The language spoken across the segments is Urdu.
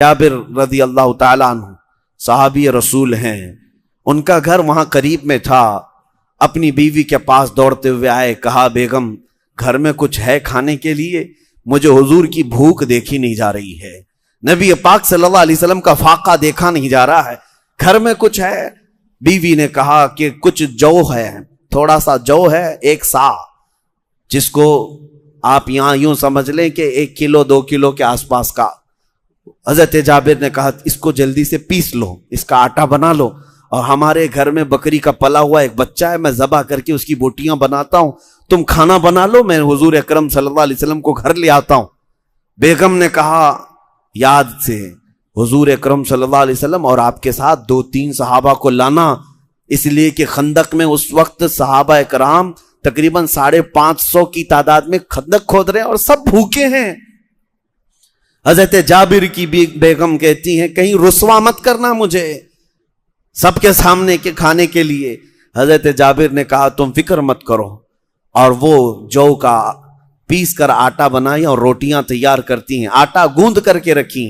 جابر رضی اللہ تعالیٰ عنہ صحابی رسول ہیں، ان کا گھر وہاں قریب میں تھا۔ اپنی بیوی کے پاس دوڑتے ہوئے آئے، کہا بیگم گھر میں کچھ ہے کھانے کے لیے؟ مجھے حضور کی بھوک دیکھی نہیں جا رہی ہے، نبی پاک صلی اللہ علیہ وسلم کا فاقہ دیکھا نہیں جا رہا ہے، گھر میں کچھ ہے؟ بیوی نے کہا کہ کچھ جو ہے، تھوڑا سا جو ہے، ایک سا، جس کو آپ یہاں یوں سمجھ لیں کہ 1 کلو 2 کلو کے آس پاس کا۔ حضرت جابر نے کہا اس کو جلدی سے پیس لو، اس کا آٹا بنا لو، اور ہمارے گھر میں بکری کا پلا ہوا ایک بچہ ہے، میں ذبح کر کے اس کی بوٹیاں بناتا ہوں، تم کھانا بنا لو، میں حضور اکرم صلی اللہ علیہ وسلم کو گھر لے آتا ہوں۔ بیگم نے کہا یاد سے حضور اکرم صلی اللہ علیہ وسلم اور آپ کے ساتھ 2-3 صحابہ کو لانا، اس لیے کہ خندق میں اس وقت صحابہ اکرام تقریباً 550 کی تعداد میں خندق کھود رہے ہیں اور سب بھوکے ہیں۔ حضرت جابر کی بیگم کہتی ہیں کہیں رسوا مت کرنا مجھے سب کے سامنے کے کھانے کے لیے۔ حضرت جابر نے کہا تم فکر مت کرو، اور وہ جو کا پیس کر آٹا بنائی اور روٹیاں تیار کرتی ہیں، آٹا گوندھ کر کے رکھی۔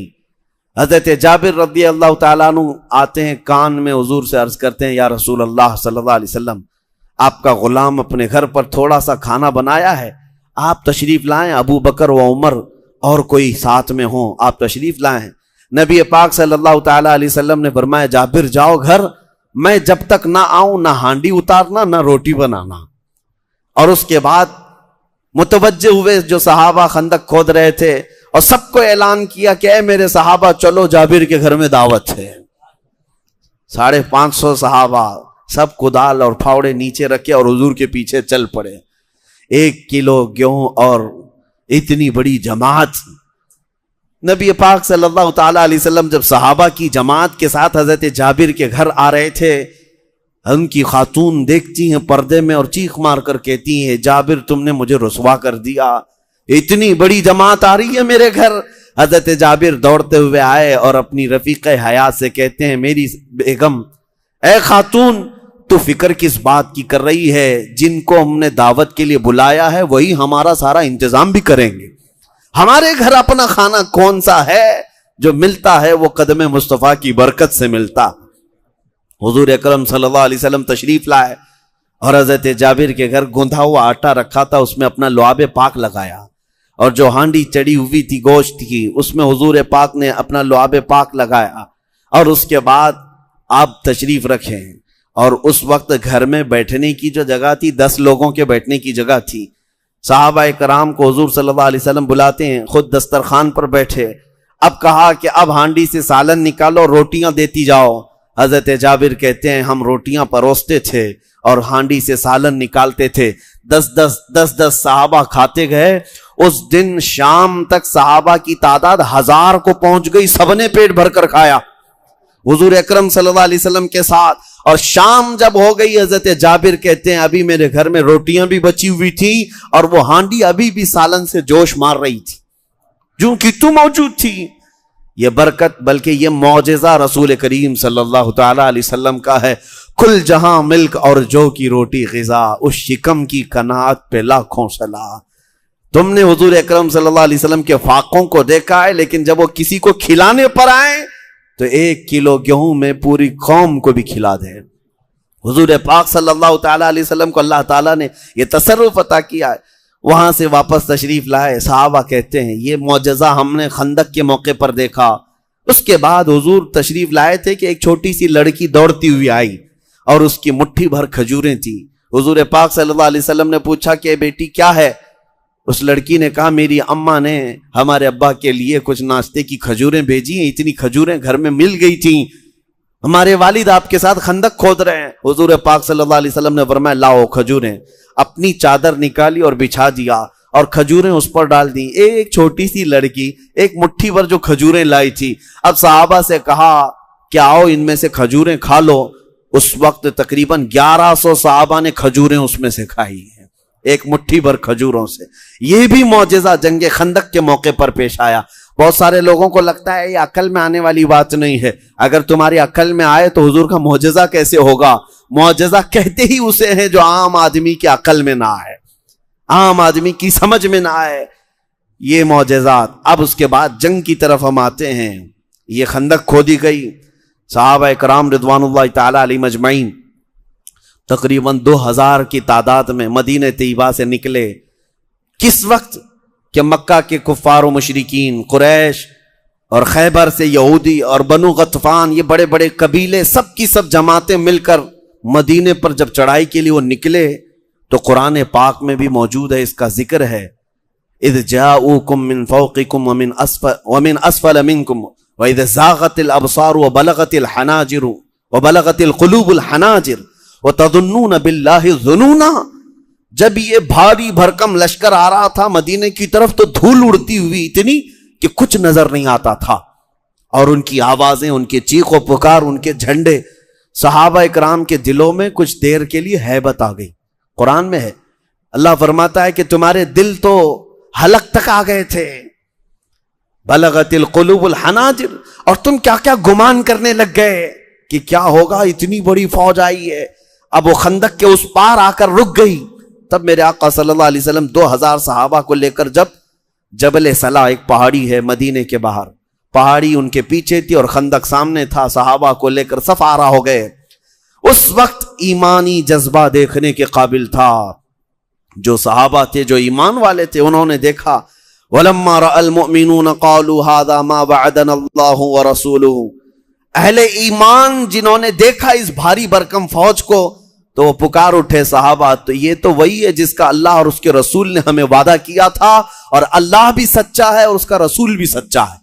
حضرت جابر رضی اللہ تعالیٰ عنہ آتے ہیں، کان میں حضور سے عرض کرتے ہیں یا رسول اللہ صلی اللہ علیہ وسلم، آپ کا غلام اپنے گھر پر تھوڑا سا کھانا بنایا ہے، آپ تشریف لائیں، ابو بکر و عمر اور کوئی ساتھ میں ہوں، آپ تشریف لائیں۔ نبی پاک صلی اللہ تعالیٰ علیہ وسلم نے فرمایا جابر جاؤ گھر، میں جب تک نہ آؤں نہ ہانڈی اتارنا نہ روٹی بنانا۔ اور اس کے بعد متوجہ ہوئے جو صحابہ خندق کھود رہے تھے اور سب کو اعلان کیا کہ اے میرے صحابہ چلو جابر کے گھر میں دعوت ہے۔ 550 صحابہ سب کدال اور پھاوڑے نیچے رکھے اور حضور کے پیچھے چل پڑے۔ 1 کلو گیہوں اور اتنی بڑی جماعت۔ نبی پاک صلی اللہ تعالیٰ علیہ وسلم جب صحابہ کی جماعت کے ساتھ حضرت جابر کے گھر آ رہے تھے، ان کی خاتون دیکھتی ہیں پردے میں اور چیخ مار کر کہتی ہیں جابر تم نے مجھے رسوا کر دیا، اتنی بڑی جماعت آ رہی ہے میرے گھر۔ حضرت جابر دوڑتے ہوئے آئے اور اپنی رفیق حیات سے کہتے ہیں میری بیگم، اے خاتون تو فکر کس بات کی کر رہی ہے، جن کو ہم نے دعوت کے لیے بلایا ہے وہی ہمارا سارا انتظام بھی کریں گے، ہمارے گھر اپنا کھانا کون سا ہے؟ جو ملتا ہے وہ قدم مصطفیٰ کی برکت سے ملتا۔ حضور اکرم صلی اللہ علیہ وسلم تشریف لائے اور حضرت جابر کے گھر گوندھا ہوا آٹا رکھا تھا، اس میں اپنا لعاب پاک لگایا، اور جو ہانڈی چڑی ہوئی تھی گوشت کی اس میں حضور پاک نے اپنا لعاب پاک لگایا، اور اس کے بعد آپ تشریف رکھیں۔ اور اس وقت گھر میں بیٹھنے کی جو جگہ تھی 10 لوگوں کے بیٹھنے کی جگہ تھی۔ صحابہ کرام کو حضور صلی اللہ علیہ وسلم بلاتے ہیں، خود دسترخوان پر بیٹھے۔ اب کہا کہ اب ہانڈی سے سالن نکالو، روٹیاں دیتی جاؤ۔ حضرت جابر کہتے ہیں ہم روٹیاں پروستے تھے اور ہانڈی سے سالن نکالتے تھے، 10 صحابہ کھاتے گئے۔ اس دن شام تک صحابہ کی تعداد 1000 کو پہنچ گئی، سب نے پیٹ بھر کر کھایا حضور اکرم صلی اللہ علیہ وسلم کے ساتھ۔ اور شام جب ہو گئی، حضرت جابر کہتے ہیں ابھی میرے گھر میں روٹیاں بھی بچی ہوئی تھی اور وہ ہانڈی ابھی بھی سالن سے جوش مار رہی تھی، جو کہ تو موجود تھی۔ یہ برکت بلکہ یہ معجزہ رسول کریم صلی اللہ تعالیٰ علیہ وسلم کا ہے۔ کل جہاں ملک اور جو کی روٹی غذا، اس شکم کی قناعت پہ لاکھوں صلاح۔ تم نے حضور اکرم صلی اللہ علیہ وسلم کے فاقوں کو دیکھا ہے، لیکن جب وہ کسی کو کھلانے پر آئے تو 1 کلو گیہوں میں پوری قوم کو بھی کھلا دے۔ حضور پاک صلی اللہ تعالیٰ علیہ وسلم کو اللہ تعالیٰ نے یہ تصرف عطا کیا ہے۔ وہاں سے واپس تشریف لائے، صحابہ کہتے ہیں یہ معجزہ ہم نے خندق کے موقع پر دیکھا۔ اس کے بعد حضور تشریف لائے تھے کہ ایک چھوٹی سی لڑکی دوڑتی ہوئی آئی اور اس کی مٹھی بھر کھجوریں تھی۔ حضور پاک صلی اللہ علیہ وسلم نے پوچھا کہ بیٹی کیا ہے؟ اس لڑکی نے کہا میری اماں نے ہمارے ابا کے لیے کچھ ناشتے کی کھجوریں بھیجی ہیں، اتنی کھجوریں گھر میں مل گئی تھیں، ہمارے والد آپ کے ساتھ خندق کھود رہے ہیں۔ حضور پاک صلی اللہ علیہ وسلم نے فرمایا لاؤ کھجوریں۔ اپنی چادر نکالی اور بچھا دیا اور کھجوریں اس پر ڈال دی۔ ایک چھوٹی سی لڑکی ایک مٹھی بھر جو کھجوریں لائی تھی، اب صحابہ سے کہا کہ آؤ ان میں سے کھجوریں کھا لو۔ اس وقت تقریباً 1100 صحابہ نے کھجوریں اس میں سے کھائی ہیں، ایک مٹھی بھر کھجوروں سے۔ یہ بھی معجزہ جنگ خندق کے موقع پر پیش آیا۔ بہت سارے لوگوں کو لگتا ہے یہ عقل میں آنے والی بات نہیں ہے، اگر تمہاری عقل میں آئے تو حضور کا معجزہ کیسے ہوگا؟ معجزہ کہتے ہی اسے ہیں جو عام آدمی کی عقل میں نہ آئے، عام آدمی کی سمجھ میں نہ آئے، یہ معجزات۔ اب اس کے بعد جنگ کی طرف ہم آتے ہیں۔ یہ خندق کھودی گئی. صحابہ کرام رضوان تعالی علیہم اجمعین تقریباً 2000 کی تعداد میں مدینہ طیبہ سے نکلے. کس وقت کہ مکہ کے کفار و مشرکین، قریش اور خیبر سے یہودی اور بنو غطفان، یہ بڑے بڑے قبیلے، سب کی سب جماعتیں مل کر مدینے پر جب چڑھائی کے لیے وہ نکلے تو قرآن پاک میں بھی موجود ہے، اس کا ذکر ہے. اذ جاؤکم من فوقکم ومن اسفل منکم واذ زاغت الابصار وبلغت القلوب الحناجر وتظنون باللہ الظنونا. جب یہ بھاری بھرکم لشکر آ رہا تھا مدینے کی طرف تو دھول اڑتی ہوئی اتنی کہ کچھ نظر نہیں آتا تھا، اور ان کی آوازیں، ان کے چیخ و پکار، ان کے جھنڈے، صحابہ اکرام کے دلوں میں کچھ دیر کے لیے ہیبت آ گئی. قرآن میں ہے، اللہ فرماتا ہے کہ تمہارے دل تو حلق تک آ گئے تھے، بلغت القلوب الحناجر، اور تم کیا کیا گمان کرنے لگ گئے کہ کیا ہوگا، اتنی بڑی فوج آئی ہے. اب وہ خندق کے اس پار آ کر رک گئی. تب میرے آقا صلی اللہ علیہ وسلم 2000 صحابہ کو لے کر جب جبل صلا، ایک پہاڑی ہے مدینے کے باہر، پہاڑی ان کے پیچھے تھی اور خندق سامنے تھا، صحابہ کو لے کر صف آرا ہو گئے. اس وقت ایمانی جذبہ دیکھنے کے قابل تھا. جو صحابہ تھے، جو ایمان والے تھے، انہوں نے دیکھا وَلَمَّا رَأَى الْمُؤْمِنُونَ قَالُوا هَذَا مَا وَعَدَنَا اللَّهُ وَرَسُولُهُ. اہل ایمان جنہوں نے دیکھا اس بھاری بھرکم فوج کو تو وہ پکار اٹھے صحابہ، تو یہ تو وہی ہے جس کا اللہ اور اس کے رسول نے ہمیں وعدہ کیا تھا، اور اللہ بھی سچا ہے اور اس کا رسول بھی سچا ہے.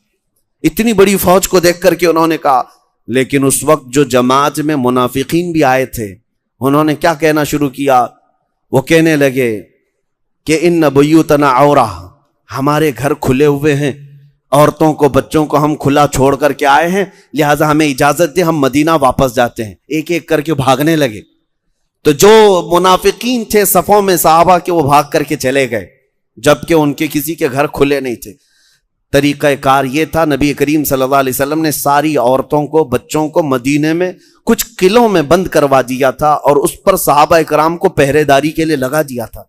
اتنی بڑی فوج کو دیکھ کر کے انہوں نے کہا. لیکن اس وقت جو جماعت میں منافقین بھی آئے تھے، انہوں نے کیا کہنا شروع کیا؟ وہ کہنے لگے کہ ان بیوتنا عورہ، ہمارے گھر کھلے ہوئے ہیں، عورتوں کو بچوں کو ہم کھلا چھوڑ کر کے آئے ہیں، لہٰذا ہمیں اجازت دے، ہم مدینہ واپس جاتے ہیں. ایک ایک کر کے بھاگنے لگے. تو جو منافقین تھے صفوں میں صحابہ کے، وہ بھاگ کر کے چلے گئے، جبکہ ان کے کسی کے گھر کھلے نہیں تھے. طریقہ کار یہ تھا، نبی کریم صلی اللہ علیہ وسلم نے ساری عورتوں کو، بچوں کو مدینے میں کچھ قلعوں میں بند کروا دیا تھا، اور اس پر صحابہ کرام کو پہرے داری کے لیے لگا دیا تھا.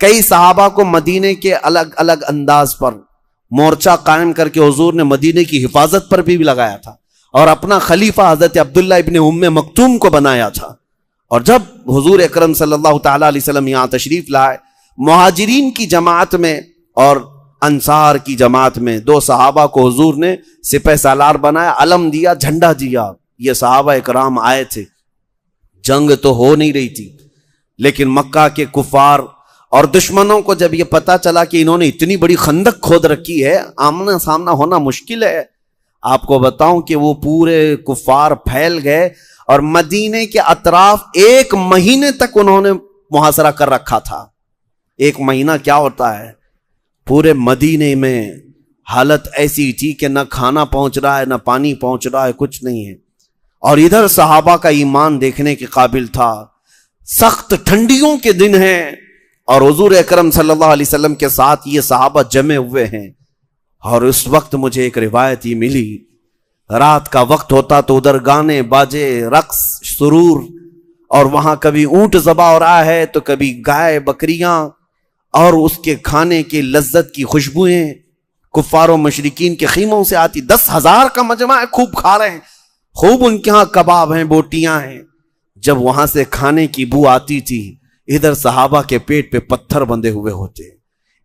کئی صحابہ کو مدینے کے الگ الگ انداز پر مورچہ قائم کر کے حضور نے مدینے کی حفاظت پر بھی لگایا تھا، اور اپنا خلیفہ حضرت عبداللہ ابن ام مکتوم کو بنایا تھا. اور جب حضور اکرم صلی اللہ تعالی علیہ وسلم یہاں تشریف لائے، مہاجرین کی جماعت میں اور انصار کی جماعت میں 2 صحابہ کو حضور نے سپہ سالار بنایا، علم دیا، جھنڈا دیا. یہ صحابہ اکرام آئے تھے. جنگ تو ہو نہیں رہی تھی، لیکن مکہ کے کفار اور دشمنوں کو جب یہ پتا چلا کہ انہوں نے اتنی بڑی خندق کھود رکھی ہے، آمنا سامنا ہونا مشکل ہے. آپ کو بتاؤں کہ وہ پورے کفار پھیل گئے، اور مدینے کے اطراف 1 مہینے تک انہوں نے محاصرہ کر رکھا تھا. 1 مہینہ کیا ہوتا ہے؟ پورے مدینے میں حالت ایسی تھی کہ نہ کھانا پہنچ رہا ہے، نہ پانی پہنچ رہا ہے، کچھ نہیں ہے. اور ادھر صحابہ کا ایمان دیکھنے کے قابل تھا. سخت ٹھنڈیوں کے دن ہیں، اور حضور اکرم صلی اللہ علیہ وسلم کے ساتھ یہ صحابہ جمے ہوئے ہیں. اور اس وقت مجھے ایک روایت یہ ملی، رات کا وقت ہوتا تو ادھر گانے باجے، رقص، سرور، اور وہاں کبھی اونٹ ذبح ہو رہا ہے تو کبھی گائے بکریاں، اور اس کے کھانے کی لذت کی خوشبوئیں کفار و مشرکین کے خیموں سے آتی. 10,000 کا مجمع ہے، خوب کھا رہے ہیں، خوب ان کے ہاں کباب ہیں، بوٹیاں ہیں. جب وہاں سے کھانے کی بو آتی تھی، ادھر صحابہ کے پیٹ پہ پتھر بندھے ہوئے ہوتے،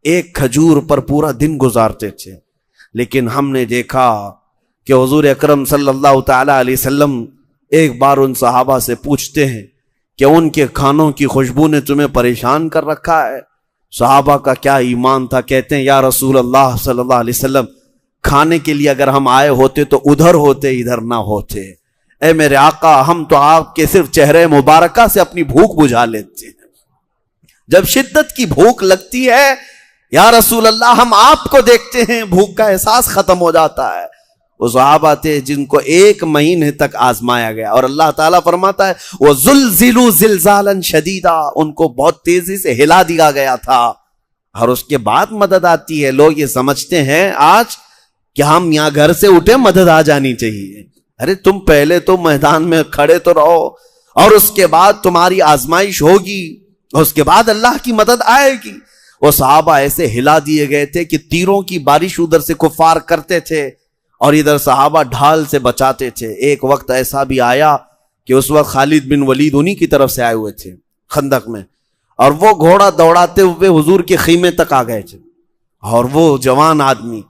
ایک کھجور پر پورا دن گزارتے تھے. لیکن ہم نے دیکھا کہ حضور اکرم صلی اللہ تعالی علیہ وسلم ایک بار ان صحابہ سے پوچھتے ہیں کہ ان کے کھانوں کی خوشبو نے تمہیں پریشان کر رکھا ہے؟ صحابہ کا کیا ایمان تھا، کہتے ہیں یا رسول اللہ صلی اللہ علیہ وسلم، کھانے کے لیے اگر ہم آئے ہوتے تو ادھر ہوتے، ادھر نہ ہوتے. اے میرے آقا، ہم تو آپ کے صرف چہرے مبارکہ سے اپنی بھوک بجھا لیتے ہیں. جب شدت کی بھوک لگتی ہے یا رسول اللہ، ہم آپ کو دیکھتے ہیں، بھوک کا احساس ختم ہو جاتا ہے. وہ صحابہ تھے جن کو 1 مہینے تک آزمایا گیا، اور اللہ تعالیٰ فرماتا ہے وَزُلْزِلُوا زِلْزَالًا شَدِيدًا، ان کو بہت تیزی سے ہلا دیا گیا تھا. اور اس کے بعد مدد آتی ہے. لوگ یہ سمجھتے ہیں آج کہ ہم یہاں گھر سے اٹھے مدد آ جانی چاہیے. ارے تم پہلے تو میدان میں کھڑے تو رہو، اور اس کے بعد تمہاری آزمائش ہوگی، اس کے بعد اللہ کی مدد آئے گی. وہ صحابہ ایسے ہلا دیے گئے تھے کہ تیروں کی بارش ادھر سے کفار کرتے تھے، اور ادھر صحابہ ڈھال سے بچاتے تھے. ایک وقت ایسا بھی آیا کہ اس وقت خالد بن ولید انہی کی طرف سے آئے ہوئے تھے خندق میں, اور وہ گھوڑا دوڑاتے ہوئے حضور کے خیمے تک آ گئے تھے, اور وہ جوان آدمی,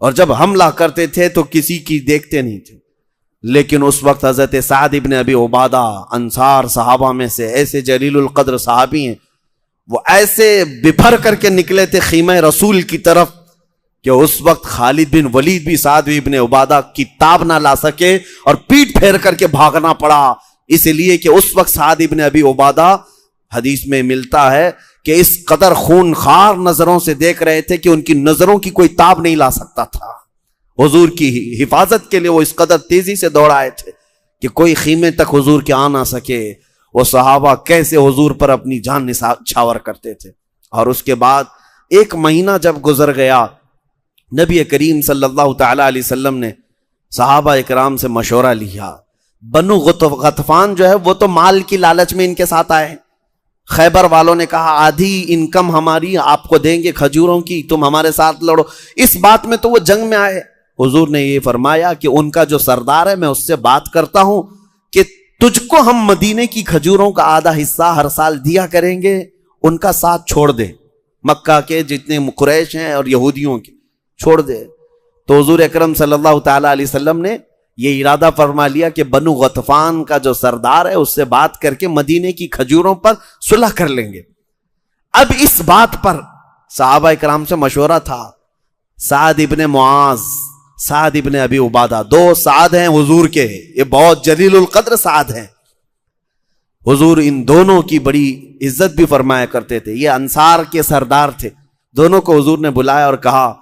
اور جب حملہ کرتے تھے تو کسی کی دیکھتے نہیں تھے. لیکن اس وقت حضرت سعد ابن ابی عبادہ انصار صحابہ میں سے ایسے جلیل القدر صحابی ہیں, وہ ایسے بپھر کر کے نکلے تھے خیمہ رسول کی طرف کہ اس وقت خالد بن ولید بھی سعد ابن عبادہ کی تاب نہ لا سکے اور پیٹ پھیر کر کے بھاگنا پڑا, اس لیے کہ اس وقت سعد ابن ابی عبادہ حدیث میں ملتا ہے کہ اس قدر خون خار نظروں سے دیکھ رہے تھے کہ ان کی نظروں کی کوئی تاب نہیں لا سکتا تھا. حضور کی حفاظت کے لیے وہ اس قدر تیزی سے دوڑائے تھے کہ کوئی خیمے تک حضور کے آ نہ سکے. وہ صحابہ کیسے حضور پر اپنی جان نچھاور کرتے تھے. اور اس کے بعد 1 مہینہ جب گزر گیا, نبی کریم صلی اللہ تعالی علیہ وسلم نے صحابہ اکرام سے مشورہ لیا. بنو غطفان جو ہے وہ تو مال کی لالچ میں ان کے ساتھ آئے. خیبر والوں نے کہا آدھی انکم ہماری آپ کو دیں گے کھجوروں کی, تم ہمارے ساتھ لڑو. اس بات میں تو وہ جنگ میں آئے. حضور نے یہ فرمایا کہ ان کا جو سردار ہے میں اس سے بات کرتا ہوں کہ تجھ کو ہم مدینے کی کھجوروں کا آدھا حصہ ہر سال دیا کریں گے, ان کا ساتھ چھوڑ دے, مکہ کے جتنے قریش ہیں اور یہودیوں کے چھوڑ دے. تو حضور اکرم صلی اللہ تعالی علیہ وسلم نے یہ ارادہ فرما لیا کہ بنو غطفان کا جو سردار ہے اس سے بات کر کے مدینے کی کھجوروں پر صلح کر لیں گے. اب اس بات پر صحابہ اکرام سے مشورہ تھا. سعد ابن معاذ, سعد ابن ابی عبادہ, 2 سعد ہیں حضور کے, یہ بہت جلیل القدر سعد ہیں. حضور ان دونوں کی بڑی عزت بھی فرمایا کرتے تھے. یہ انصار کے سردار تھے. دونوں کو حضور نے بلایا اور کہا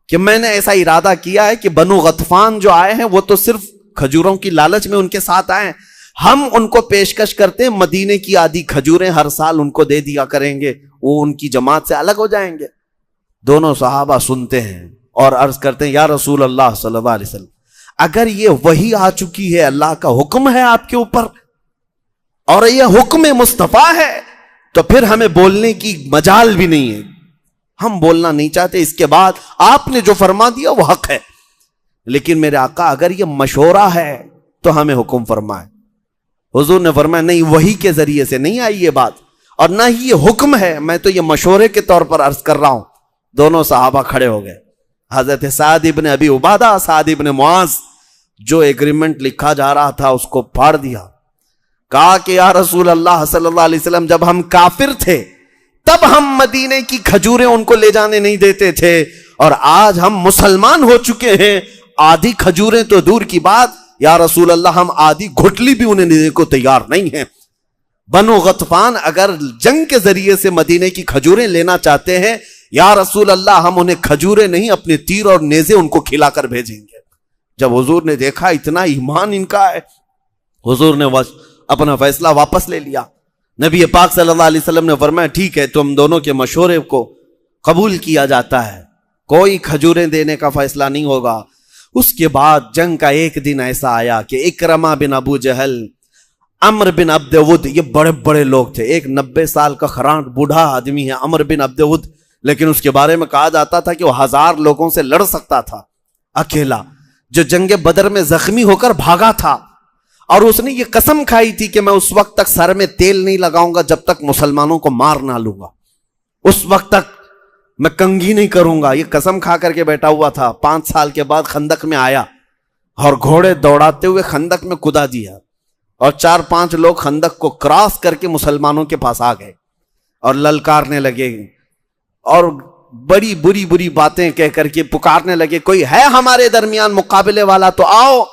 کہ میں نے ایسا ارادہ کیا ہے کہ بنو غطفان جو آئے ہیں وہ تو صرف کھجوروں کی لالچ میں ان کے ساتھ آئے ہیں, ہم ان کو پیشکش کرتے ہیں مدینے کی آدھی کھجوریں ہر سال ان کو دے دیا کریں گے, وہ ان کی جماعت سے الگ ہو جائیں گے. دونوں صحابہ سنتے ہیں اور عرض کرتے ہیں یا رسول اللہ صلی اللہ علیہ وسلم, اگر یہ وحی آ چکی ہے, اللہ کا حکم ہے آپ کے اوپر اور یہ حکم مصطفیٰ ہے, تو پھر ہمیں بولنے کی مجال بھی نہیں ہے, ہم بولنا نہیں چاہتے. اس کے بعد آپ نے جو فرما دیا وہ حق ہے, لیکن میرے آقا اگر یہ مشورہ ہے تو ہمیں حکم فرمائے. حضور نے فرمایا نہیں, وحی کے ذریعے سے نہیں آئی یہ بات, اور نہ ہی یہ حکم ہے, میں تو یہ مشورے کے طور پر عرض کر رہا ہوں. دونوں صحابہ کھڑے ہو گئے. حضرت سعد ابن ابی عبادہ, سعد ابن معاذ, جو ایگریمنٹ لکھا جا رہا تھا اس کو پھاڑ دیا. کہا کہ یا رسول اللہ صلی اللہ علیہ وسلم, جب ہم کافر تھے تب ہم مدینے کی کھجوریں ان کو لے جانے نہیں دیتے تھے, اور آج ہم مسلمان ہو چکے ہیں, آدھی کھجوریں تو دور کی بات, یا رسول اللہ ہم آدھی گھٹلی بھی انہیں دینے کو تیار نہیں ہیں. بنو غطفان اگر جنگ کے ذریعے سے مدینے کی کھجوریں لینا چاہتے ہیں, یا رسول اللہ ہم انہیں کھجوریں نہیں اپنے تیر اور نیزے ان کو کھلا کر بھیجیں گے. جب حضور نے دیکھا اتنا ایمان ان کا ہے, حضور نے اپنا فیصلہ واپس لے لیا. نبی پاک صلی اللہ علیہ وسلم نے فرمایا ٹھیک ہے, تم دونوں کے مشورے کو قبول کیا جاتا ہے, کوئی کھجوریں دینے کا فیصلہ نہیں ہوگا. اس کے بعد جنگ کا ایک دن ایسا آیا کہ اکرمہ بن ابو جہل, عمر بن عبد ود, یہ بڑے بڑے لوگ تھے. ایک 90 سال کا خرانٹ بوڑھا آدمی ہے عمر بن عبد ود, لیکن اس کے بارے میں کہا جاتا تھا کہ وہ 1000 لوگوں سے لڑ سکتا تھا اکیلا, جو جنگ بدر میں زخمی ہو کر بھاگا تھا. اور اس نے یہ قسم کھائی تھی کہ میں اس وقت تک سر میں تیل نہیں لگاؤں گا جب تک مسلمانوں کو مار نہ لوں گا, اس وقت تک میں کنگھی نہیں کروں گا. یہ قسم کھا کر کے بیٹھا ہوا تھا. 5 سال کے بعد خندق میں آیا اور گھوڑے دوڑاتے ہوئے خندق میں کدا دیا, اور 4-5 لوگ خندق کو کراس کر کے مسلمانوں کے پاس آ گئے اور للکارنے لگے اور بڑی بری بری باتیں کہہ کر کے پکارنے لگے, کوئی ہے ہمارے درمیان مقابلے والا تو آؤ.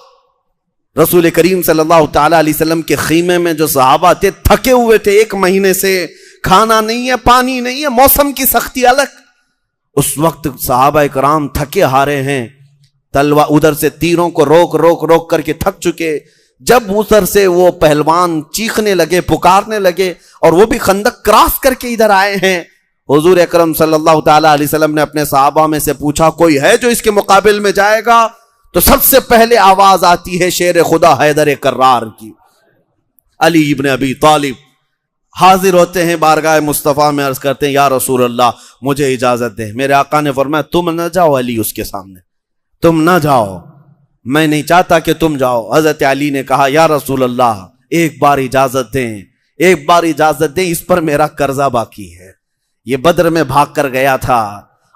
رسول کریم صلی اللہ تعالی علیہ وسلم کے خیمے میں جو صحابہ تھے تھکے ہوئے تھے, 1 مہینے سے کھانا نہیں ہے, پانی نہیں ہے, موسم کی سختی الگ. اس وقت صحابہ کرام تھکے ہارے ہیں, تلوار ادھر سے تیروں کو روک کر کے تھک چکے. جب ادھر سے وہ پہلوان چیخنے لگے, پکارنے لگے, اور وہ بھی خندق کراس کر کے ادھر آئے ہیں, حضور اکرم صلی اللہ تعالی علیہ وسلم نے اپنے صحابہ میں سے پوچھا کوئی ہے جو اس کے مقابل میں جائے گا؟ تو سب سے پہلے آواز آتی ہے شیر خدا حیدر کرار کی. علی ابن ابی طالب حاضر ہوتے ہیں بارگاہ مصطفیٰ میں, عرض کرتے ہیں یا رسول اللہ مجھے اجازت دیں. میرے آقا نے فرمایا تم نہ جاؤ علی اس کے سامنے, تم نہ جاؤ. میں نہیں چاہتا کہ تم جاؤ۔ حضرت علی نے کہا یا رسول اللہ ایک بار اجازت دیں، ایک بار اجازت دیں، اس پر میرا قرضہ باقی ہے۔ یہ بدر میں بھاگ کر گیا تھا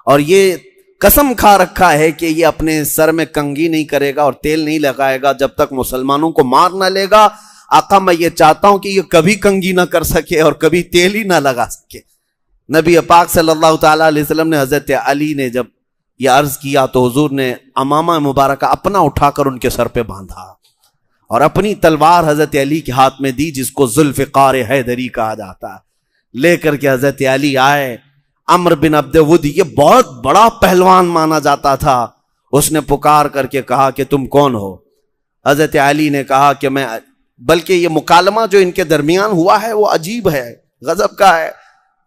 اور یہ قسم کھا رکھا ہے کہ یہ اپنے سر میں کنگھی نہیں کرے گا اور تیل نہیں لگائے گا جب تک مسلمانوں کو مار نہ لے گا۔ آقا میں یہ چاہتا ہوں کہ یہ کبھی کنگھی نہ کر سکے اور کبھی تیل ہی نہ لگا سکے۔ نبی پاک صلی اللہ تعالیٰ علیہ وسلم نے حضرت علی نے جب یہ عرض کیا تو حضور نے امامہ مبارکہ اپنا اٹھا کر ان کے سر پہ باندھا اور اپنی تلوار حضرت علی کے ہاتھ میں دی، جس کو ذوالفقار حیدری کہا جاتا ہے، لے کر کے حضرت علی آئے۔ عمرو بن عبد ود یہ بہت بڑا پہلوان مانا جاتا تھا، اس نے پکار کر کے کہا کہ تم کون ہو؟ حضرت علی نے کہا کہ میں، بلکہ یہ مکالمہ جو ان کے درمیان ہوا ہے وہ عجیب ہے، غضب کا ہے۔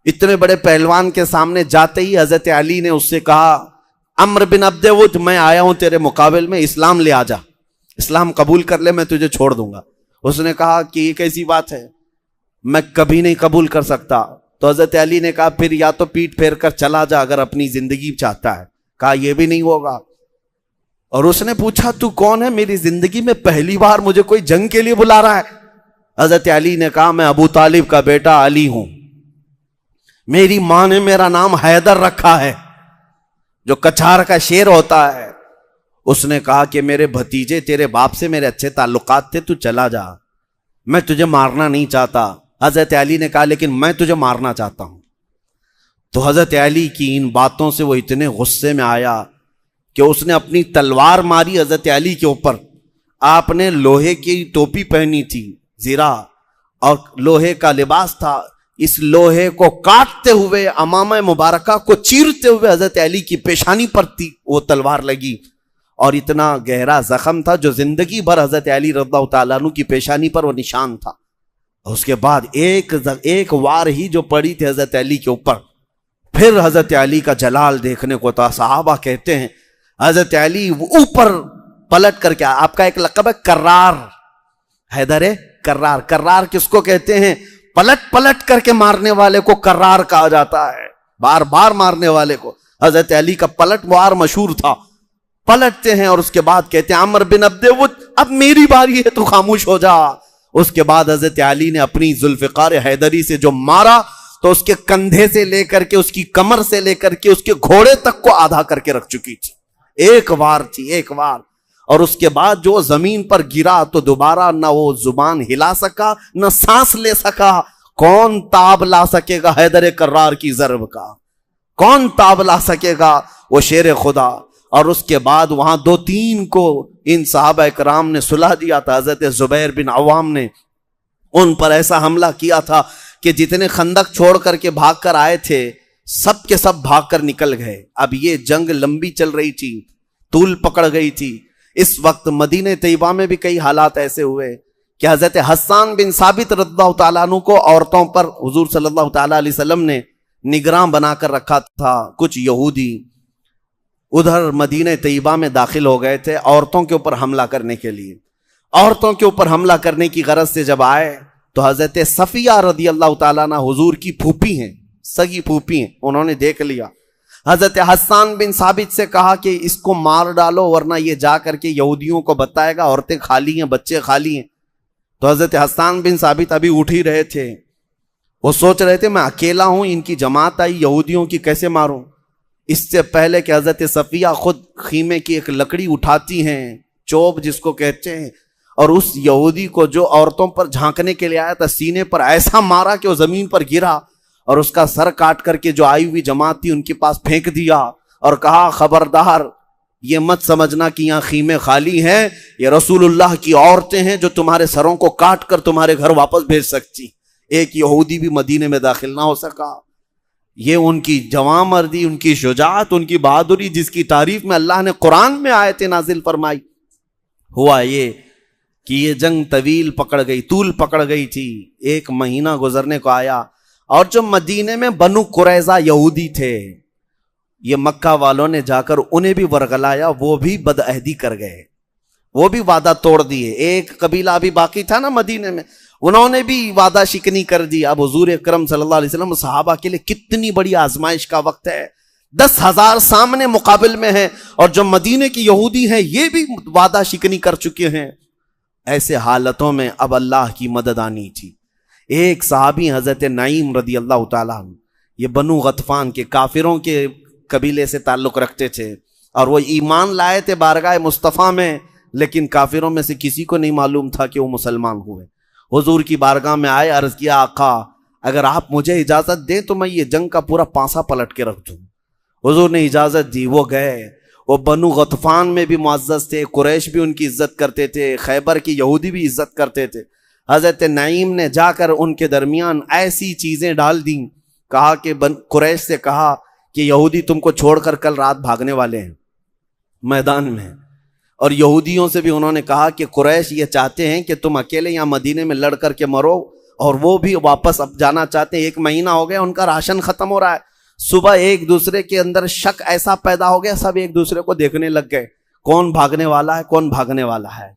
اتنے بڑے پہلوان کے سامنے جاتے ہی حضرت علی نے اس سے کہا عمرو بن عبد ود میں آیا ہوں تیرے مقابل میں، اسلام لے آ جا، اسلام قبول کر لے، میں تجھے چھوڑ دوں گا۔ اس نے کہا کہ یہ کیسی بات ہے، میں کبھی نہیں قبول کر سکتا۔ تو حضرت علی نے کہا پھر یا تو پیٹ پھیر کر چلا جا اگر اپنی زندگی چاہتا ہے۔ کہا یہ بھی نہیں ہوگا۔ اور اس نے پوچھا تو کون ہے؟ میری زندگی میں پہلی بار مجھے کوئی جنگ کے لیے بلا رہا ہے۔ حضرت علی نے کہا میں ابو طالب کا بیٹا علی ہوں، میری ماں نے میرا نام حیدر رکھا ہے، جو کچھار کا شیر ہوتا ہے۔ اس نے کہا کہ میرے بھتیجے تیرے باپ سے میرے اچھے تعلقات تھے، تو چلا جا، میں تجھے مارنا نہیں چاہتا۔ حضرت علی نے کہا لیکن میں تجھے مارنا چاہتا ہوں۔ تو حضرت علی کی ان باتوں سے وہ اتنے غصے میں آیا کہ اس نے اپنی تلوار ماری حضرت علی کے اوپر۔ آپ نے لوہے کی ٹوپی پہنی تھی زرہ اور لوہے کا لباس تھا، اس لوہے کو کاٹتے ہوئے امامہ مبارکہ کو چیرتے ہوئے حضرت علی کی پیشانی پر تھی وہ تلوار لگی، اور اتنا گہرا زخم تھا جو زندگی بھر حضرت علی رضی اللہ تعالیٰ عنہ کی پیشانی پر وہ نشان تھا۔ اس کے بعد ایک وار ہی جو پڑی تھی حضرت علی کے اوپر، پھر حضرت علی کا جلال دیکھنے کو تھا۔ صحابہ کہتے ہیں حضرت علی اوپر پلٹ کر کے، آپ کا ایک لقب ہے کرار، حیدر کرار۔ کرار کس کو کہتے ہیں؟ پلٹ پلٹ کر کے مارنے والے کو کرار کہا جاتا ہے، بار بار مارنے والے کو۔ حضرت علی کا پلٹ وار مشہور تھا۔ پلٹتے ہیں اور اس کے بعد کہتے ہیں عمرو بن عبد ود اب میری باری ہے تو خاموش ہو جا۔ اس کے بعد حضرت علی نے اپنی ذوالفقار حیدری سے جو مارا تو اس کے کندھے سے لے کر کے، اس کی کمر سے لے کر کے، اس کے گھوڑے تک کو آدھا کر کے رکھ چکی تھی۔ ایک وار تھی، ایک وار۔ اور اس کے بعد جو زمین پر گرا تو دوبارہ نہ وہ زبان ہلا سکا نہ سانس لے سکا۔ کون تاب لا سکے گا حیدر کرار کی ضرب کا؟ کون تاب لا سکے گا؟ وہ شیر خدا۔ اور اس کے بعد وہاں 2-3 کو ان صحابہ کرام نے سلا دیا تھا۔ حضرت زبیر بن عوام نے ان پر ایسا حملہ کیا تھا کہ جتنے خندق چھوڑ کر کے بھاگ کر آئے تھے سب کے سب بھاگ کر نکل گئے۔ اب یہ جنگ لمبی چل رہی تھی، طول پکڑ گئی تھی۔ اس وقت مدینہ طیبہ میں بھی کئی حالات ایسے ہوئے کہ حضرت حسان بن ثابت رضی اللہ تعالیٰ عنہ کو عورتوں پر حضور صلی اللہ تعالیٰ علیہ وسلم نے نگراں بنا کر رکھا تھا۔ کچھ یہودی ادھر مدینہ طیبہ میں داخل ہو گئے تھے عورتوں کے اوپر حملہ کرنے کے لیے۔ عورتوں کے اوپر حملہ کرنے کی غرض سے جب آئے تو حضرت صفیہ رضی اللہ تعالیٰ عنہ حضور کی پھوپھی ہیں، سگی پھوپھی ہیں، انہوں نے دیکھ لیا۔ حضرت حسان بن ثابت سے کہا کہ اس کو مار ڈالو ورنہ یہ جا کر کے یہودیوں کو بتائے گا عورتیں خالی ہیں، بچے خالی ہیں۔ تو حضرت حسان بن ثابت ابھی اٹھ ہی رہے تھے، وہ سوچ رہے تھے میں اکیلا ہوں، ان کی جماعت آئی یہودیوں کی، کیسے ماروں؟ اس سے پہلے کہ حضرت صفیہ خود خیمے کی ایک لکڑی اٹھاتی ہیں، چوب جس کو کہتے ہیں، اور اس یہودی کو جو عورتوں پر جھانکنے کے لیے آیا تھا سینے پر ایسا مارا کہ وہ زمین پر گرا، اور اس کا سر کاٹ کر کے جو آئی ہوئی جماعت تھی ان کے پاس پھینک دیا، اور کہا خبردار یہ مت سمجھنا کہ یہاں خیمے خالی ہیں، یہ رسول اللہ کی عورتیں ہیں جو تمہارے سروں کو کاٹ کر تمہارے گھر واپس بھیج سکتی۔ ایک یہودی بھی مدینے میں داخل نہ ہو سکا۔ یہ ان کی جواں مردی، ان کی شجاعت، ان کی بہادری، جس کی تعریف میں اللہ نے قرآن میں آیتیں نازل فرمائی۔ ہوا یہ کہ یہ جنگ طویل پکڑ گئی، طول پکڑ گئی تھی، 1 مہینہ گزرنے کو آیا، اور جو مدینے میں بنو قریظہ یہودی تھے، یہ مکہ والوں نے جا کر انہیں بھی ورغلایا، وہ بھی بدعہدی کر گئے، وہ بھی وعدہ توڑ دیے۔ ایک قبیلہ ابھی باقی تھا نا مدینے میں، انہوں نے بھی وعدہ شکنی کر دی۔ اب حضور اکرم صلی اللہ علیہ وسلم صحابہ کے لیے کتنی بڑی آزمائش کا وقت ہے 10,000 سامنے مقابل میں ہیں، اور جو مدینے کی یہودی ہیں یہ بھی وعدہ شکنی کر چکے ہیں۔ ایسے حالتوں میں اب اللہ کی مدد آنی تھی۔ ایک صحابی حضرت نعیم رضی اللہ تعالیٰ عنہ، یہ بنو غطفان کے کافروں کے قبیلے سے تعلق رکھتے تھے، اور وہ ایمان لائے تھے بارگاہ مصطفیٰ میں، لیکن کافروں میں سے کسی کو نہیں معلوم تھا کہ وہ مسلمان ہوئے۔ حضور کی بارگاہ میں آئے، عرض کیا آقا اگر آپ مجھے اجازت دیں تو میں یہ جنگ کا پورا پانسا پلٹ کے رکھ دوں۔ حضور نے اجازت دی، وہ گئے۔ وہ بنو غطفان میں بھی معزز تھے، قریش بھی ان کی عزت کرتے تھے، خیبر کی یہودی بھی عزت کرتے تھے۔ حضرت نعیم نے جا کر ان کے درمیان ایسی چیزیں ڈال دیں، کہا کہ قریش سے کہا کہ یہودی تم کو چھوڑ کر کل رات بھاگنے والے ہیں میدان میں، اور یہودیوں سے بھی انہوں نے کہا کہ قریش یہ چاہتے ہیں کہ تم اکیلے یہاں مدینے میں لڑ کر کے مرو، اور وہ بھی واپس اب جانا چاہتے ہیں۔ 1 مہینہ ہو گیا، ان کا راشن ختم ہو رہا ہے۔ صبح ایک دوسرے کے اندر شک ایسا پیدا ہو گیا، سب ایک دوسرے کو دیکھنے لگ گئے، کون بھاگنے والا ہے، کون بھاگنے والا ہے۔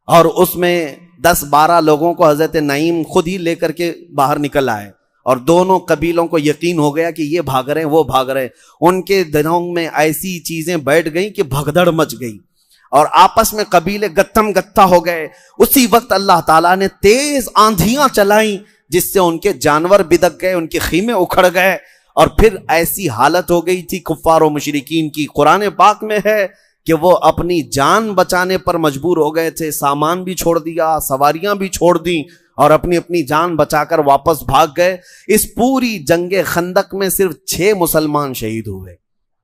اور اس میں 10-12 لوگوں کو حضرت نعیم خود ہی لے کر کے باہر نکل آئے، اور دونوں قبیلوں کو یقین ہو گیا کہ یہ بھاگ رہے ہیں، وہ بھاگ رہے ہیں۔ ان کے دلوں میں ایسی چیزیں بیٹھ گئیں کہ بھگدڑ مچ گئی، اور آپس میں قبیلے گتھم گتھا ہو گئے۔ اسی وقت اللہ تعالیٰ نے تیز آندھیاں چلائیں، جس سے ان کے جانور بدک گئے، ان کے خیمے اکھڑ گئے، اور پھر ایسی حالت ہو گئی تھی کفار و مشرکین کی، قرآن پاک میں ہے کہ وہ اپنی جان بچانے پر مجبور ہو گئے تھے، سامان بھی چھوڑ دیا، سواریاں بھی چھوڑ دیں، اور اپنی جان بچا کر واپس بھاگ گئے۔ اس پوری جنگ خندق میں صرف 6 مسلمان شہید ہوئے،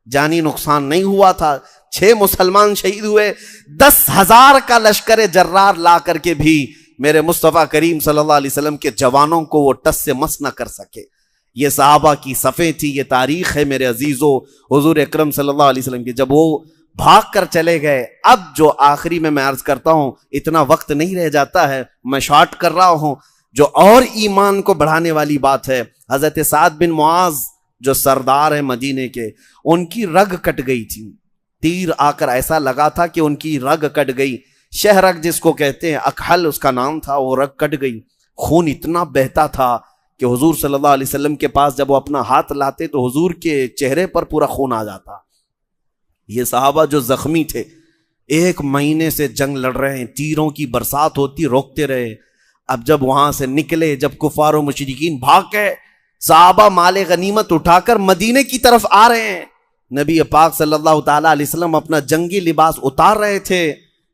جانی نقصان نہیں ہوا تھا، 6 مسلمان شہید ہوئے۔ 10,000 کا لشکر جرار لا کر کے بھی میرے مصطفیٰ کریم صلی اللہ علیہ وسلم کے جوانوں کو وہ ٹس سے مس نہ کر سکے۔ یہ صحابہ کی صفیں تھی، یہ تاریخ ہے میرے عزیزو۔ حضور اکرم صلی اللہ علیہ وسلم کی جب وہ بھاگ کر چلے گئے، اب جو آخری میں عرض کرتا ہوں، اتنا وقت نہیں رہ جاتا ہے، میں شارٹ کر رہا ہوں، جو اور ایمان کو بڑھانے والی بات ہے، حضرت سعد بن معاذ جو سردار ہیں مدینے کے، ان کی رگ کٹ گئی تھی، تیر آ کر ایسا لگا تھا کہ ان کی رگ کٹ گئی، شہرگ جس کو کہتے ہیں، اکحل اس کا نام تھا، وہ رگ کٹ گئی، خون اتنا بہتا تھا کہ حضور صلی اللہ علیہ وسلم کے پاس جب وہ اپنا ہاتھ لاتے تو حضور کے چہرے پر پورا خون آ جاتا۔ یہ صحابہ جو زخمی تھے، 1 مہینے سے جنگ لڑ رہے ہیں، تیروں کی برسات ہوتی، روکتے رہے۔ اب جب وہاں سے نکلے، جب کفار و مشرکین بھاگ گئے، صحابہ مال غنیمت اٹھا کر مدینے کی طرف آ رہے ہیں، نبی پاک صلی اللہ تعالیٰ علیہ وسلم اپنا جنگی لباس اتار رہے تھے،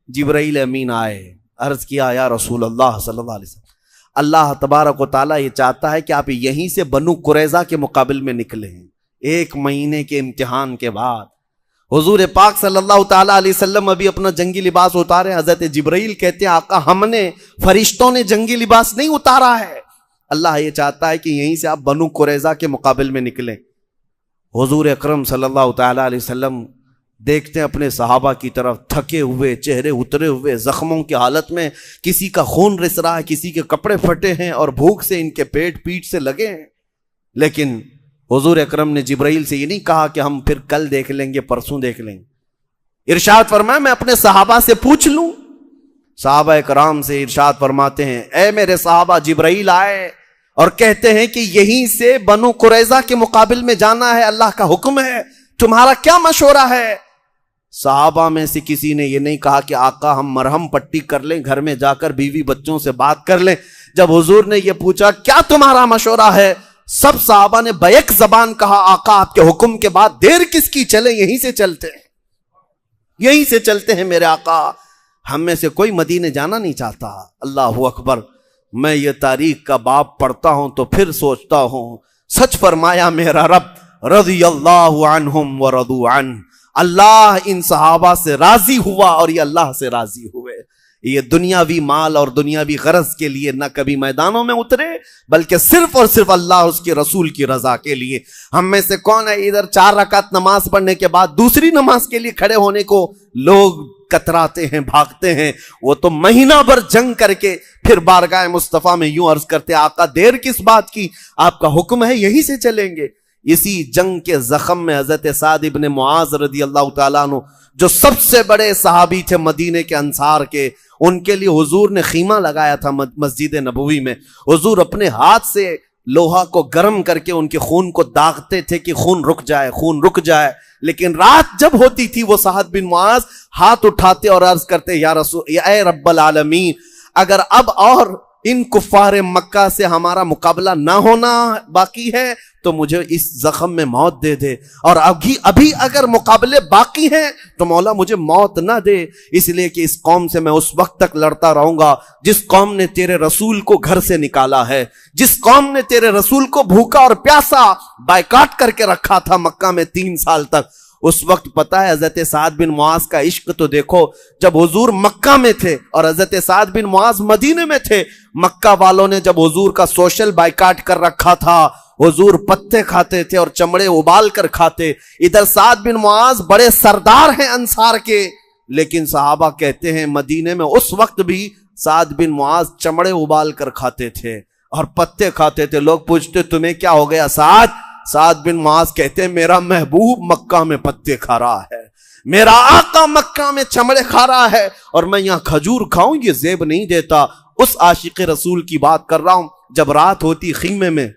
جبرائیل امین آئے، عرض کیا یا رسول اللہ صلی اللہ علیہ وسلم، اللہ تبارک و تعالیٰ یہ چاہتا ہے کہ آپ یہیں سے بنو قریظہ کے مقابل میں نکلے ہیں۔ 1 مہینے کے امتحان کے بعد حضور پاک صلی اللہ تعالیٰ علیہ وسلم ابھی اپنا جنگی لباس اتارے، حضرت جبرائیل کہتے ہیں آقا ہم نے، فرشتوں نے جنگی لباس نہیں اتارا ہے، اللہ یہ چاہتا ہے کہ یہیں سے آپ بنو قریظہ کے مقابل میں نکلیں۔ حضور اکرم صلی اللہ تعالیٰ علیہ وسلم دیکھتے ہیں اپنے صحابہ کی طرف، تھکے ہوئے، چہرے اترے ہوئے، زخموں کی حالت میں، کسی کا خون رس رہا ہے، کسی کے کپڑے پھٹے ہیں، اور بھوک سے ان کے پیٹ سے لگے ہیں۔ لیکن حضور اکرم نے جبرائیل سے یہ نہیں کہا کہ ہم پھر کل دیکھ لیں گے، پرسوں دیکھ لیں گے، ارشاد فرمایا میں اپنے صحابہ سے پوچھ لوں۔ صحابہ کرام سے ارشاد فرماتے ہیں اے میرے صحابہ، جبرائیل آئے اور کہتے ہیں کہ یہیں سے بنو قریظہ کے مقابل میں جانا ہے، اللہ کا حکم ہے، تمہارا کیا مشورہ ہے؟ صحابہ میں سے کسی نے یہ نہیں کہا کہ آقا ہم مرہم پٹی کر لیں، گھر میں جا کر بیوی بچوں سے بات کر لیں۔ جب حضور نے یہ پوچھا کیا تمہارا مشورہ ہے، سب صحابہ نے بیک زبان کہا آقا آپ کے حکم کے بعد دیر کس کی، چلیں یہیں سے چلتے ہیں، یہیں سے چلتے ہیں میرے آقا، ہم میں سے کوئی مدینے جانا نہیں چاہتا۔ اللہ اکبر، میں یہ تاریخ کا باب پڑھتا ہوں تو پھر سوچتا ہوں سچ فرمایا میرا رب، رضی اللہ عنہم ورضوا عنہ، اللہ ان صحابہ سے راضی ہوا اور یہ اللہ سے راضی ہوئے۔ یہ دنیاوی مال اور دنیاوی غرض کے لیے نہ کبھی میدانوں میں اترے، بلکہ صرف اور صرف اللہ اس کے رسول کی رضا کے لیے۔ ہم میں سے کون ہے ادھر 4 رکعت نماز پڑھنے کے بعد دوسری نماز کے لیے کھڑے ہونے کو لوگ کتراتے ہیں، بھاگتے ہیں؟ وہ تو مہینہ بھر جنگ کر کے پھر بارگاہ مصطفیٰ میں یوں عرض کرتے آقا دیر کس بات کی، آپ کا حکم ہے یہیں سے چلیں گے۔ اسی جنگ کے زخم میں حضرت سعد ابن معاذ رضی اللہ تعالیٰ عنہ، جو سب سے بڑے صحابی تھے مدینے کے انصار کے، ان کے لیے حضور نے خیمہ لگایا تھا مسجد نبوی میں، حضور اپنے ہاتھ سے لوہا کو گرم کر کے ان کے خون کو داغتے تھے کہ خون رک جائے، خون رک جائے. لیکن رات جب ہوتی تھی وہ سعد بن معاذ ہاتھ اٹھاتے اور عرض کرتے یا رسول، اے رب العالمین، اگر اب اور ان کفار مکہ سے ہمارا مقابلہ نہ ہونا باقی ہے تو مجھے اس زخم میں موت دے دے، اور ابھی اگر مقابلے باقی ہیں تو مولا مجھے موت نہ دے، اس لیے کہ اس قوم سے میں اس وقت تک لڑتا رہوں گا جس قوم نے تیرے رسول کو گھر سے نکالا ہے، جس قوم نے تیرے رسول کو بھوکا اور پیاسا بائیکاٹ کر کے رکھا تھا مکہ میں 3 سال تک. اس وقت پتا ہے حضرت سعد بن معاذ کا عشق تو دیکھو، جب حضور مکہ میں تھے اور حضرت سعد بن معاذ مدینے میں تھے، مکہ والوں نے جب حضور کا سوشل بائیکاٹ کر رکھا تھا، حضور پتے کھاتے تھے اور چمڑے ابال کر کھاتے. ادھر سعد بن معاذ بڑے سردار ہیں انصار کے، لیکن صحابہ کہتے ہیں مدینے میں اس وقت بھی سعد بن معاذ چمڑے ابال کر کھاتے تھے اور پتے کھاتے تھے. لوگ پوچھتے تمہیں کیا ہو گیا سعد بن معاذ کہتے ہیں میرا محبوب مکہ میں پتے کھا رہا ہے، میرا آقا مکہ میں چمڑے کھا رہا ہے، اور میں یہاں کھجور کھاؤں یہ زیب نہیں دیتا. اس عاشق رسول کی بات کر رہا ہوں. جب رات ہوتی خیمے میں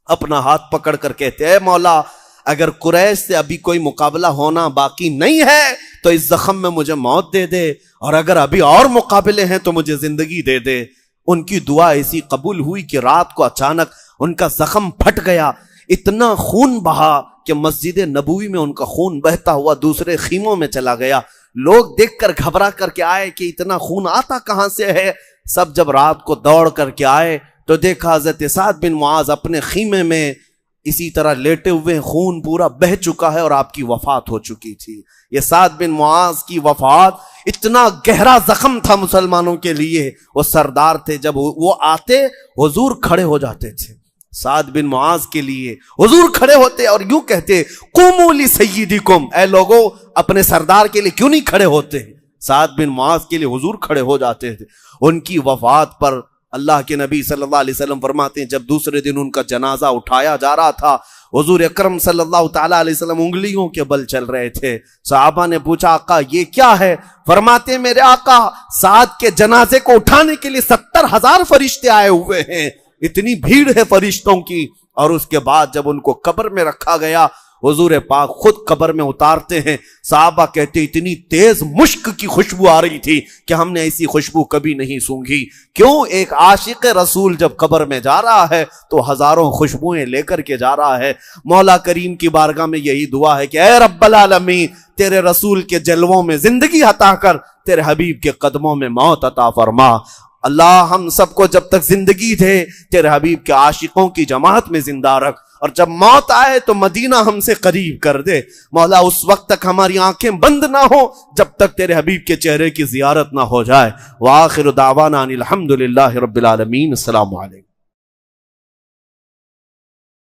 اپنا ہاتھ پکڑ کر کہتے اے مولا، اگر قریش سے ابھی کوئی مقابلہ ہونا باقی نہیں ہے تو اس زخم میں مجھے موت دے دے، اور اگر ابھی اور مقابلے ہیں تو مجھے زندگی دے دے. ان کی دعا ایسی قبول ہوئی کہ رات کو اچانک ان کا زخم پھٹ گیا، اتنا خون بہا کہ مسجد نبوی میں ان کا خون بہتا ہوا دوسرے خیموں میں چلا گیا. لوگ دیکھ کر گھبرا کر کے آئے کہ اتنا خون آتا کہاں سے ہے. سب جب رات کو دوڑ کر کے آئے تو دیکھا حضرت سعد بن معاذ اپنے خیمے میں اسی طرح لیٹے ہوئے، خون پورا بہہ چکا ہے اور آپ کی وفات ہو چکی تھی. یہ سعد بن معاذ کی وفات اتنا گہرا زخم تھا مسلمانوں کے لیے. وہ سردار تھے، جب وہ آتے حضور کھڑے ہو جاتے تھے. سعد بن معاذ کے لیے حضور کھڑے ہوتے اور یوں کہتے قوموا لسیدکم، اے لوگو اپنے سردار کے لیے کیوں نہیں کھڑے ہوتے. سعد بن معاذ کے لیے حضور کھڑے ہو جاتے تھے. ان کی وفات پر اللہ کے نبی صلی اللہ علیہ وسلم فرماتے ہیں جب دوسرے دن ان کا جنازہ اٹھایا جا رہا تھا، حضور اکرم صلی اللہ تعالیٰ علیہ وسلم انگلیوں کے بل چل رہے تھے. صحابہ نے پوچھا آقا یہ کیا ہے؟ فرماتے میرے آقا سعد کے جنازے کو اٹھانے کے لیے 70,000 فرشتے آئے ہوئے ہیں، اتنی بھیڑ ہے فرشتوں کی. اور اس کے بعد جب ان کو قبر میں رکھا گیا، حضور پاک خود قبر میں اتارتے ہیں. صحابہ کہتے اتنی تیز مشک کی خوشبو آ رہی تھی کہ ہم نے ایسی خوشبو کبھی نہیں سونگھی. کیوں؟ ایک عاشق رسول جب قبر میں جا رہا ہے تو ہزاروں خوشبوئیں لے کر کے جا رہا ہے. مولا کریم کی بارگاہ میں یہی دعا ہے کہ اے رب العالمین تیرے رسول کے جلووں میں زندگی عطا کر، تیرے حبیب کے قدموں میں موت عطا فرما. اللہ ہم سب کو جب تک زندگی دے تیرے حبیب کے عاشقوں کی جماعت میں زندہ رکھ، اور جب موت آئے تو مدینہ ہم سے قریب کر دے. مولا اس وقت تک ہماری آنکھیں بند نہ ہو جب تک تیرے حبیب کے چہرے کی زیارت نہ ہو جائے. وآخر دعوانا ان الحمدللہ رب العالمین. السلام علیکم.